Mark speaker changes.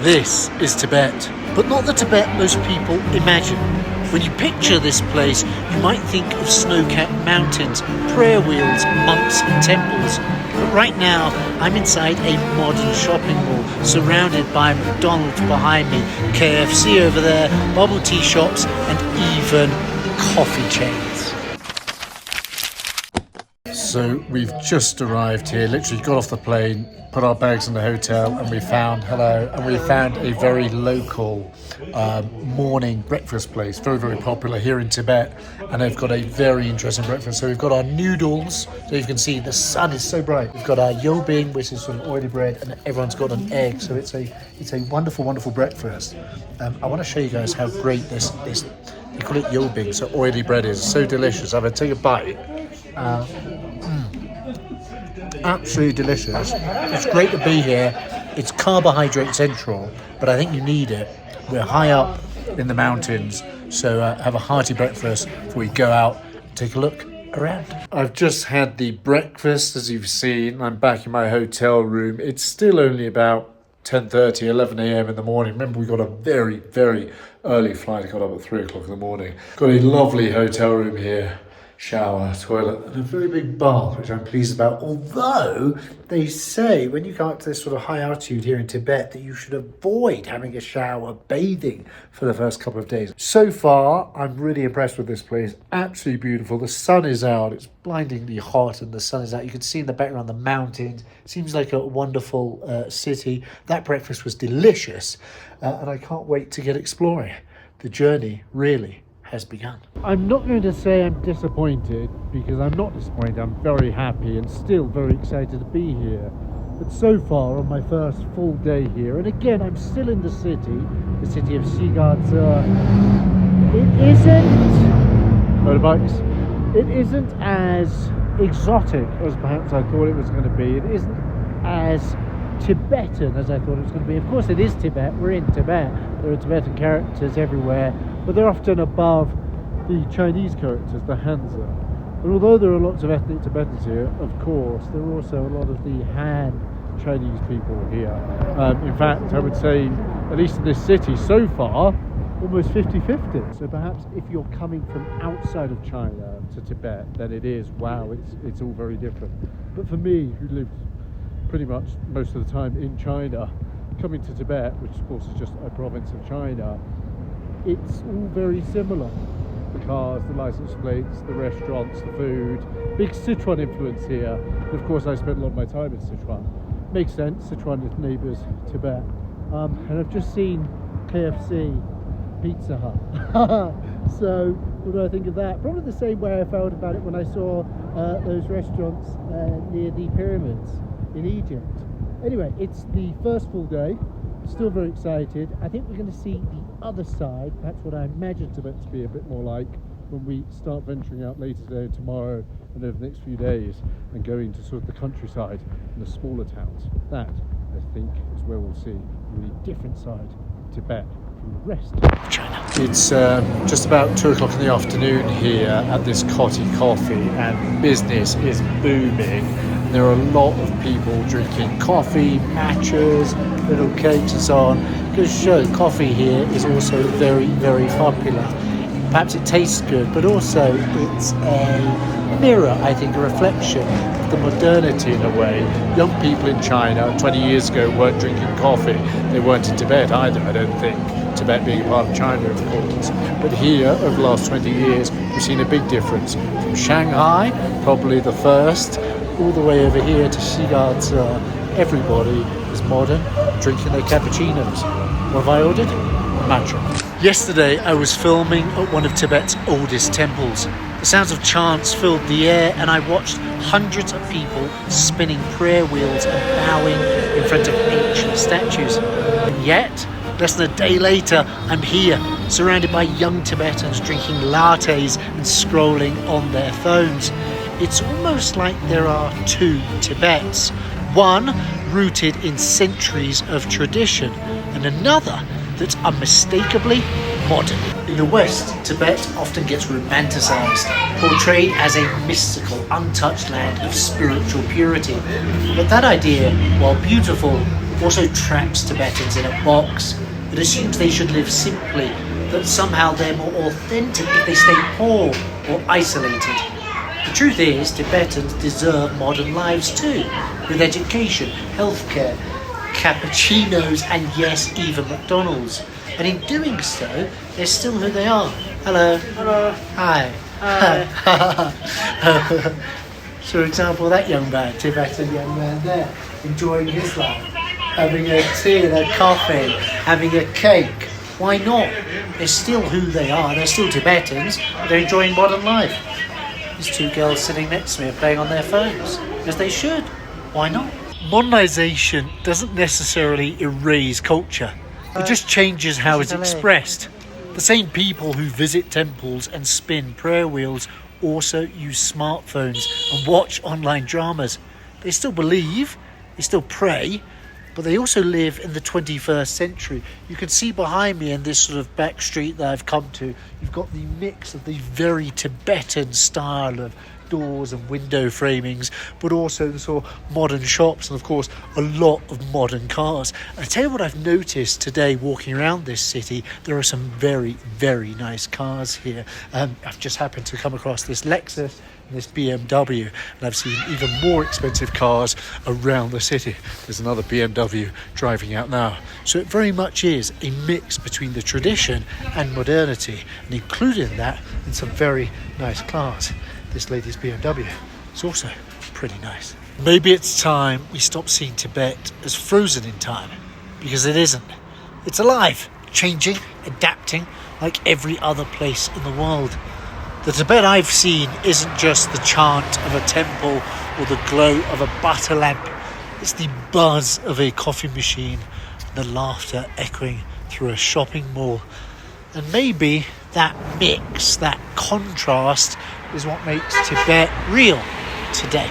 Speaker 1: This is Tibet, but not the Tibet most people imagine. When you picture this place, you might think of snow-capped mountains, prayer wheels, monks and temples. But right now, I'm inside a modern shopping mall, surrounded by McDonald's behind me, KFC over there, bubble tea shops, and even coffee chains. So we've just arrived here, literally got off the plane, put our bags in the hotel, and we found a very local morning breakfast place, very, very popular here in Tibet, and they've got a very interesting breakfast. So we've got our noodles, so you can see the sun is so bright. We've got our yobing, which is sort of oily bread, and everyone's got an egg, so it's a wonderful, wonderful breakfast. I want to show you guys how great this they call it yobing, so oily bread is. It's so delicious. I'm going to take a bite. Absolutely delicious. It's great to be here. It's carbohydrate central, but I think you need it. We're high up in the mountains, so have a hearty breakfast before we go out and take a look around. I've just had the breakfast, as you've seen. I'm back in my hotel room. It's still only about 10:30, 11 a.m. in the morning. Remember, we got a very, very early flight. I got up at 3 o'clock in the morning. Got a lovely hotel room here. Shower, toilet, and a very big bath, which I'm pleased about. Although they say when you come up to this sort of high altitude here in Tibet that you should avoid having a shower, bathing for the first couple of days. So far, I'm really impressed with this place. Absolutely beautiful. The sun is out. It's blindingly hot and the sun is out. You can see in the background the mountains. Seems like a wonderful city. That breakfast was delicious, and I can't wait to get exploring. The journey really has begun. I'm not going to say I'm disappointed, because I'm not disappointed. I'm very happy and still very excited to be here. But so far, on my first full day here, and again, I'm still in the city of Xigazê. It isn't as exotic as perhaps I thought it was going to be. It isn't as Tibetan as I thought it was going to be. Of course, it is Tibet. We're in Tibet. There are Tibetan characters everywhere, but they're often above the Chinese characters, the Hanzi. And although there are lots of ethnic Tibetans here, of course, there are also a lot of the Han Chinese people here. In fact, I would say, at least in this city so far, almost 50-50. So perhaps if you're coming from outside of China to Tibet, then it is, wow, it's all very different. But for me, who lived pretty much most of the time in China, coming to Tibet, which of course is just a province of China, it's all very similar. The cars, the license plates, the restaurants, the food. Big Sichuan influence here. And of course, I spent a lot of my time in Sichuan. Makes sense, Sichuan is neighbours Tibet. And I've just seen KFC, Pizza Hut. So, what do I think of that? Probably the same way I felt about it when I saw those restaurants near the pyramids in Egypt. Anyway, it's the first full day. Still very excited. I think we're going to see the other side, perhaps what I imagine Tibet to be a bit more like when we start venturing out later today and tomorrow and over the next few days and going to sort of the countryside and the smaller towns. That, I think, is where we'll see a really different side of Tibet from the rest of China. It's just about 2 o'clock in the afternoon here at this Coffee, and business is booming. There are a lot of people drinking coffee, matchas, little cakes and so on. Goes to show coffee here is also very, very popular. Perhaps it tastes good, but also it's a mirror, I think, a reflection of the modernity in a way. Young people in China 20 years ago weren't drinking coffee. They weren't in Tibet either, I don't think. Tibet being a part of China, of course. But here, over the last 20 years, we've seen a big difference. From Shanghai, probably the first, all the way over here to Xigazê, everybody is modern, drinking their cappuccinos. What have I ordered? Matcha. Yesterday I was filming at one of Tibet's oldest temples. The sounds of chants filled the air, and I watched hundreds of people spinning prayer wheels and bowing in front of ancient statues. And yet, less than a day later, I'm here, surrounded by young Tibetans drinking lattes and scrolling on their phones. It's almost like there are two Tibets. One rooted in centuries of tradition, and another that's unmistakably modern. In the West, Tibet often gets romanticized, portrayed as a mystical, untouched land of spiritual purity. But that idea, while beautiful, also traps Tibetans in a box. It assumes they should live simply, that somehow they're more authentic if they stay poor or isolated. The truth is, Tibetans deserve modern lives too, with education, healthcare, cappuccinos, and yes, even McDonald's. And in doing so, they're still who they are. Hello.
Speaker 2: Hello.
Speaker 1: Hi.
Speaker 2: Hi.
Speaker 1: For example, that young man, Tibetan young man there, enjoying his life, having a tea and a coffee, having a cake. Why not? They're still who they are. They're still Tibetans, but they're enjoying modern life. These two girls sitting next to me are playing on their phones, as they should. Why not? Modernisation doesn't necessarily erase culture. It just changes how it's expressed. The same people who visit temples and spin prayer wheels also use smartphones and watch online dramas. They still believe, they still pray, but they also live in the 21st century. You can see behind me in this sort of back street that I've come to, you've got the mix of the very Tibetan style of doors and window framings, but also the sort of modern shops and of course a lot of modern cars. And I tell you what I've noticed today walking around this city, there are some very, very nice cars here. I've just happened to come across this Lexus and this BMW, and I've seen even more expensive cars around the city. There's another BMW driving out now. So it very much is a mix between the tradition and modernity, and including that in some very nice cars. This lady's BMW is also pretty nice. Maybe it's time we stop seeing Tibet as frozen in time, because it isn't. It's alive, changing, adapting like every other place in the world. The Tibet I've seen isn't just the chant of a temple or the glow of a butter lamp. It's the buzz of a coffee machine and the laughter echoing through a shopping mall. And maybe that mix, that contrast, is what makes Tibet real today.